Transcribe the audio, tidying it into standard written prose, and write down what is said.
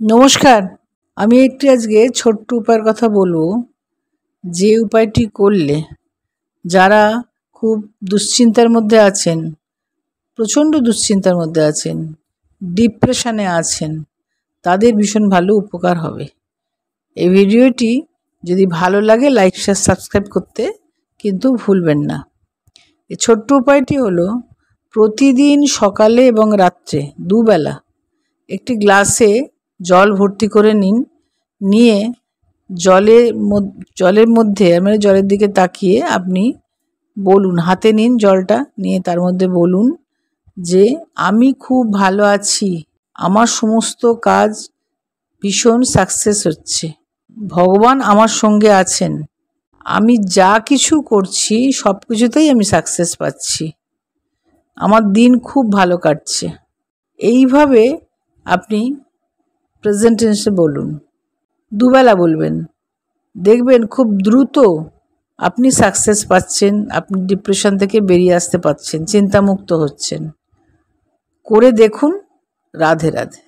নমস্কার। আমি একটি আজকে ছোট্ট উপায়ের কথা বলবো, যে উপায়টি করলে যারা খুব দুশ্চিন্তার মধ্যে আছেন, প্রচণ্ড দুশ্চিন্তার মধ্যে আছেন, ডিপ্রেশনে আছেন, তাদের ভীষণ ভালো উপকার হবে। এই ভিডিওটি যদি ভালো লাগে লাইক শেয়ার সাবস্ক্রাইব করতে কিন্তু ভুলবেন না। এই ছোট্ট উপায়টি হলো, প্রতিদিন সকালে এবং রাত্রে দুবেলা একটি গ্লাসে জল ভর্তি করে নিন। নিয়ে জলের মধ্যে মানে জলের দিকে তাকিয়ে আপনি বলুন, হাতে নিন জলটা, নিয়ে তার মধ্যে বলুন যে আমি খুব ভালো আছি, আমার সমস্ত কাজ ভীষণ সাকসেস হচ্ছে, ভগবান আমার সঙ্গে আছেন, আমি যা কিছু করছি সব কিছুতেই আমি সাকসেস পাচ্ছি, আমার দিন খুব ভালো কাটছে। এইভাবে আপনি প্রেজেন্ট টেন্সে বলুন, দুবেলা বলবেন, দেখবেন খুব দ্রুত আপনি সাকসেস পাচ্ছেন, আপনি ডিপ্রেশন থেকে বেরিয়ে আসতে পারছেন, চিন্তামুক্ত হচ্ছেন। করে দেখুন। রাধে রাধে।